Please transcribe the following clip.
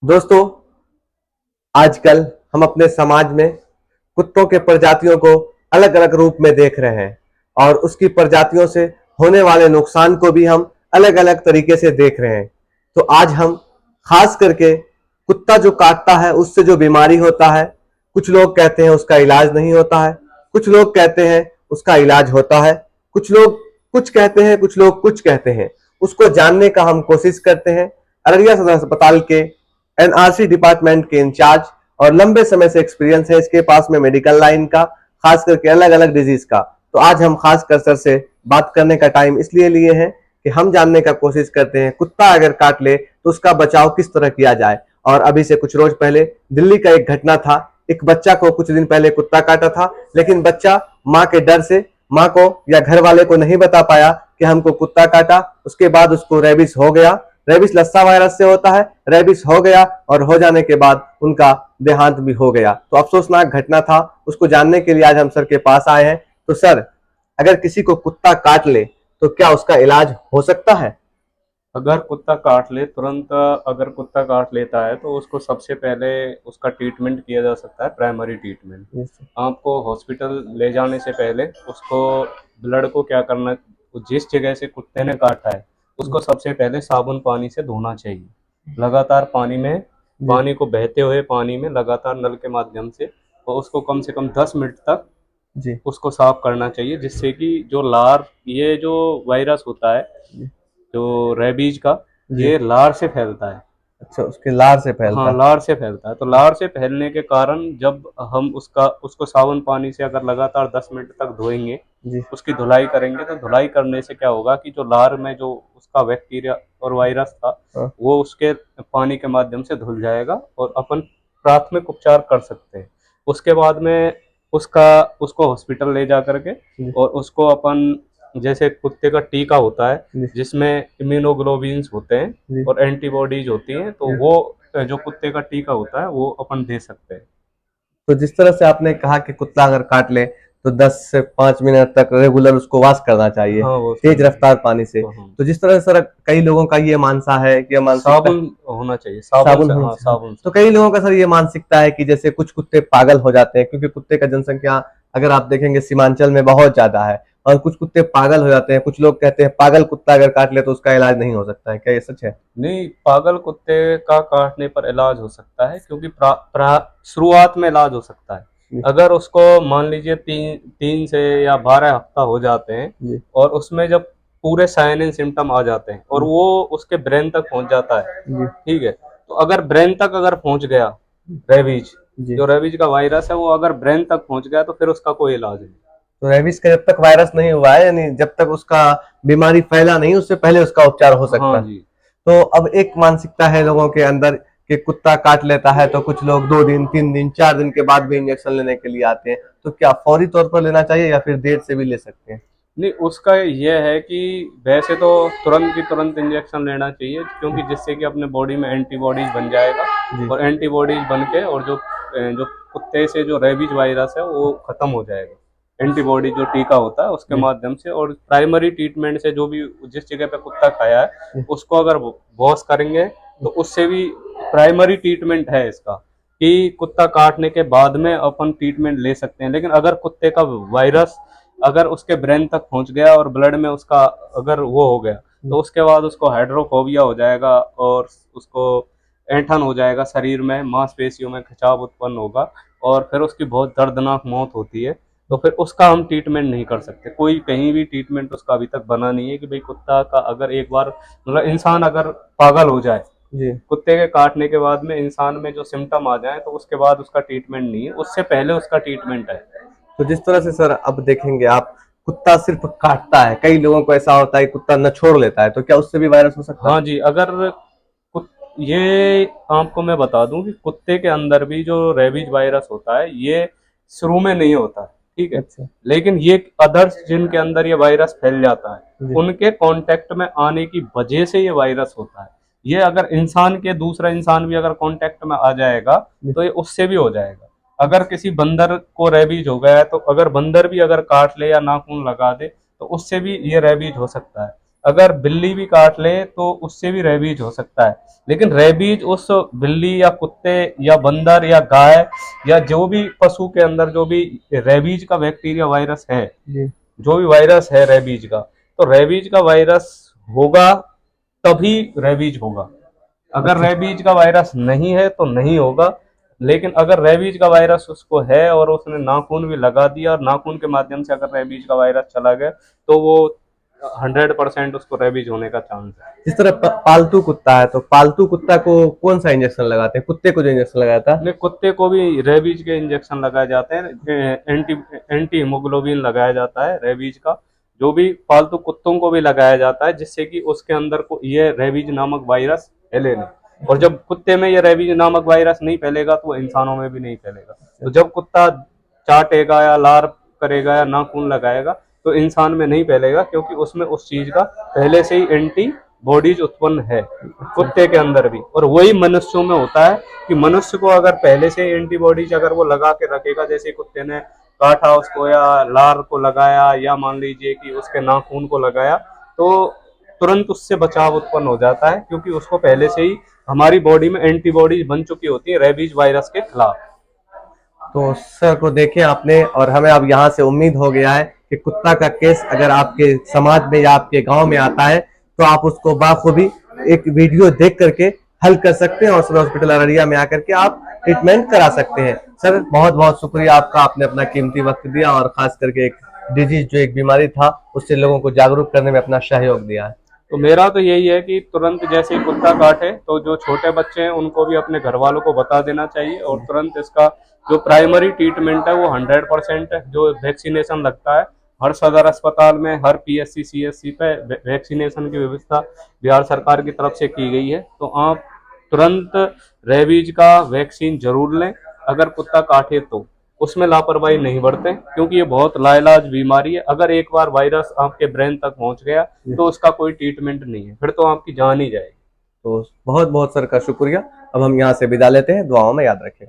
दोस्तों, आजकल हम अपने समाज में कुत्तों के प्रजातियों को अलग अलग रूप में देख रहे हैं और उसकी प्रजातियों से होने वाले नुकसान को भी हम अलग अलग तरीके से देख रहे हैं। तो आज हम खास करके कुत्ता जो काटता है उससे जो बीमारी होता है, कुछ लोग कहते हैं उसका इलाज नहीं होता है, कुछ लोग कहते हैं उसका इलाज होता है, कुछ लोग कुछ कहते हैं, कुछ लोग कुछ कहते हैं। उसको जानने का हम कोशिश करते हैं। अररिया सदर अस्पताल के एनआरसी डिपार्टमेंट के इंचार्ज और लंबे समय से एक्सपीरियंस है इसके पास में मेडिकल लाइन का, खास करके अलग अलग डिजीज का। तो आज हम खास कर सर से बात करने का टाइम इसलिए लिए हैं कि हम जानने का कोशिश करते हैं कुत्ता अगर काट ले तो उसका बचाव किस तरह किया जाए। और अभी से कुछ रोज पहले दिल्ली का एक घटना था। एक बच्चा को कुछ दिन पहले कुत्ता काटा था, लेकिन बच्चा माँ के डर से माँ को या घर वाले को नहीं बता पाया कि हमको कुत्ता काटा। उसके बाद उसको रेबिस हो गया। रेबिस लस्सा वायरस से होता है। रेबिस हो गया और हो जाने के बाद उनका देहांत भी हो गया। तो अफसोसनाक घटना था। उसको जानने के लिए आज हम सर के पास आए हैं। तो सर, अगर किसी को कुत्ता काट ले तो क्या उसका इलाज हो सकता है? अगर कुत्ता काट ले तुरंत अगर कुत्ता काट लेता है तो उसको सबसे पहले उसका ट्रीटमेंट किया जा सकता है, प्राइमरी ट्रीटमेंट। आपको हॉस्पिटल ले जाने से पहले उसको ब्लड को क्या करना, जिस जगह से कुत्ते ने काटा है उसको सबसे पहले साबुन पानी से धोना चाहिए। लगातार पानी को बहते हुए पानी में लगातार नल के माध्यम से, और उसको कम से कम 10 मिनट तक जी उसको साफ करना चाहिए, जिससे कि जो लार ये जो वायरस होता है, जो रेबीज का, जी। ये लार से फैलता है। अच्छा, उसके लार से फैलता हाँ, है। लार से फैलता है। तो लार से फैलने के कारण जब हम उसको साबुन पानी से अगर लगातार 10 मिनट तक धोएंगे, जी उसकी धुलाई करेंगे, तो धुलाई करने से क्या होगा कि जो लार में जो उसका बैक्टीरिया और वायरस था, हाँ, वो उसके पानी के माध्यम से धुल जाएगा और अपन प्राथमिक उपचार कर सकते हैं। उसके बाद में उसको हॉस्पिटल ले जा करके, जी और उसको अपन, जैसे कुत्ते का टीका होता है जी जिसमें इम्यूनोग्लोबिन्स होते हैं जी और एंटीबॉडीज होती हैं, तो जी। वो जो कुत्ते का टीका होता है वो अपन दे सकते हैं। तो जिस तरह से आपने कहा कि कुत्ता अगर काट ले तो 10 से 5 मिनट तक रेगुलर उसको वॉश करना चाहिए हाँ, वो तेज करना रफ्तार पानी से। चाहिए। हाँ, तो जिस तरह से सर कई लोगों का ये मानसा है कि मानसिकता साबुन होना चाहिए, साबुन साबुन से, होना हाँ चाहिए। हाँ। साबुन तो से। कई लोगों का सर ये मानसिकता है कि जैसे कुछ कुत्ते पागल हो जाते हैं, क्योंकि कुत्ते का जनसंख्या अगर आप देखेंगे सीमांचल में बहुत ज्यादा है, और कुछ कुत्ते पागल हो जाते हैं। कुछ लोग कहते हैं पागल कुत्ता अगर काट ले तो उसका इलाज नहीं हो सकता है। क्या ये सच है? नहीं, पागल कुत्ते का काटने पर इलाज हो सकता है, क्योंकि शुरुआत में इलाज हो सकता है। जी अगर उसको मान लीजिए 3 से या 12 हफ्ता हो जाते हैं, जी और उसमें जब पूरे साइन एंड सिम्टम आ जाते हैं और जी वो उसके ब्रेन तक पहुंच जाता है, जी ठीक है, तो अगर ब्रेन तक अगर पहुंच गया रेबीज, जी। जो रेबीज का वायरस है, वो अगर ब्रेन तक पहुंच गया तो फिर उसका कोई इलाज नहीं। तो रेबिस का जब तक वायरस नहीं हुआ है, यानी जब तक उसका बीमारी फैला नहीं, उससे पहले उसका उपचार हो सकता हाँ है। जी। तो अब एक मानसिकता है लोगों के अंदर कि कुत्ता काट लेता है तो कुछ लोग 2 दिन 3 दिन 4 दिन के बाद भी इंजेक्शन लेने के लिए आते हैं। तो क्या फौरी तौर पर लेना चाहिए या फिर देर से भी ले सकते हैं? नहीं, उसका ये है कि वैसे तो तुरंत की तुरंत इंजेक्शन लेना चाहिए, क्योंकि जिससे कि अपने बॉडी में एंटीबॉडीज बन जाएगा, जी और एंटीबॉडीज बन के, और जो कुत्ते से जो रेबीज वायरस है वो खत्म हो जाएगा। एंटीबॉडी जो टीका होता है उसके जी माध्यम से, और प्राइमरी ट्रीटमेंट से, जो भी जिस जगह पे कुत्ता खाया है जी उसको अगर वॉश करेंगे तो उससे भी प्राइमरी ट्रीटमेंट है इसका, कि कुत्ता काटने के बाद में अपन ट्रीटमेंट ले सकते हैं। लेकिन अगर कुत्ते का वायरस अगर उसके ब्रेन तक पहुंच गया और ब्लड में उसका अगर वो हो गया, तो उसके बाद उसको हाइड्रोफोबिया हो जाएगा, और उसको ऐंठन हो जाएगा, शरीर में मांसपेशियों में खिंचाव उत्पन्न होगा, और फिर उसकी बहुत दर्दनाक मौत होती है। तो फिर उसका हम ट्रीटमेंट नहीं कर सकते। कोई कहीं भी ट्रीटमेंट उसका अभी तक बना नहीं है कि भाई कुत्ता का अगर एक बार, मतलब इंसान अगर पागल हो जाए, जी। कुत्ते के काटने के बाद में इंसान में जो सिम्टम आ जाए, तो उसके बाद उसका ट्रीटमेंट नहीं है, उससे पहले उसका ट्रीटमेंट है। तो जिस तरह से सर अब देखेंगे आप, कुत्ता सिर्फ काटता है, कई लोगों को ऐसा होता है कि कुत्ता न छोड़ लेता है, तो क्या उससे भी वायरस हो सकता है? हाँ जी, अगर ये आपको मैं बता दूं कि कुत्ते के अंदर भी जो रेबीज वायरस होता है, ये शुरू में नहीं होता है, ठीक है, अच्छा। लेकिन ये अदर्स जिनके अंदर ये वायरस फैल जाता है, जी उनके कांटेक्ट में आने की वजह से ये वायरस होता है। ये अगर दूसरा इंसान भी अगर कांटेक्ट में आ जाएगा जी तो ये उससे भी हो जाएगा। अगर किसी बंदर को रेबीज हो गया है, तो अगर बंदर भी अगर काट ले या नाखून लगा दे, तो उससे भी ये रेबीज हो सकता है। अगर बिल्ली भी काट ले तो उससे भी रेबीज हो सकता है, लेकिन रेबीज उस बिल्ली या कुत्ते या बंदर या गाय या जो भी पशु के अंदर जो भी रेबीज का बैक्टीरिया वायरस है, जी। जो भी वायरस है रेबीज का, तो रेबीज का वायरस होगा तभी रेबीज होगा। अगर रेबीज का वायरस नहीं है तो नहीं होगा। लेकिन अगर रेबीज का वायरस उसको है और उसने नाखून भी लगा दिया और नाखून के माध्यम से अगर रेबीज का वायरस चला गया तो वो 100% उसको रेबीज होने का चांस है। जिस तरह पालतू कुत्ता है, तो पालतू कुत्ता को कौन सा इंजेक्शन लगाते हैं? कुत्ते को जो इंजेक्शन लगाया था? अपने कुत्ते को भी रेबीज के इंजेक्शन लगाए जाते हैं, एंटी हीमोग्लोबिन लगाया जाता है रेबीज का, जो भी पालतू कुत्तों को भी लगाया जाता है, जिससे कि उसके अंदर को ये रेबीज नामक वायरस फैले नहीं। और जब कुत्ते में ये रेबीज नामक वायरस नहीं फैलेगा तो वो इंसानों में भी नहीं फैलेगा। तो जब कुत्ता चाटेगा या लार करेगा या नाखून लगाएगा तो इंसान में नहीं फैलेगा, क्योंकि उसमें उस चीज का पहले से ही एंटी बॉडीज उत्पन्न है कुत्ते के अंदर भी। और वही मनुष्यों में होता है कि मनुष्य को अगर पहले से एंटीबॉडीज अगर वो लगा के रखेगा, जैसे कुत्ते ने काटा उसको या लार को लगाया या मान लीजिए कि उसके नाखून को लगाया, तो तुरंत उससे बचाव उत्पन्न हो जाता है, क्योंकि उसको पहले से ही हमारी बॉडी में एंटीबॉडीज बन चुकी होती है रेबीज वायरस के खिलाफ। तो सर को देखे आपने, और हमें अब यहाँ से उम्मीद हो गया है कि कुत्ता का केस अगर आपके समाज में या आपके गांव में आता है तो आप उसको बाखूबी एक वीडियो देख करके हल कर सकते हैं और सदर हॉस्पिटल अररिया में आकर के आप ट्रीटमेंट करा सकते हैं। सर बहुत बहुत शुक्रिया आपका, आपने अपना कीमती वक्त दिया और खास करके एक डिजीज जो एक बीमारी था उससे लोगों को जागरूक करने में अपना सहयोग दिया है। तो मेरा तो यही है कि तुरंत जैसे ही कुत्ता काटे तो जो छोटे बच्चे हैं उनको भी अपने घर वालों को बता देना चाहिए, और तुरंत इसका जो प्राइमरी ट्रीटमेंट है वो 100% जो वैक्सीनेशन लगता है हर सदर अस्पताल में, हर पीएससी सीएससी पे वैक्सीनेशन की व्यवस्था बिहार सरकार की तरफ से की गई है। तो आप तुरंत रेबीज का वैक्सीन जरूर लें। अगर कुत्ता काटे तो उसमें लापरवाही नहीं बरतें, क्योंकि ये बहुत लाइलाज बीमारी है। अगर एक बार वायरस आपके ब्रेन तक पहुंच गया तो उसका कोई ट्रीटमेंट नहीं है, फिर तो आपकी जान ही जाएगी। तो बहुत बहुत सर का शुक्रिया। अब हम यहाँ से विदा लेते हैं, दुआओं में याद रखिएगा।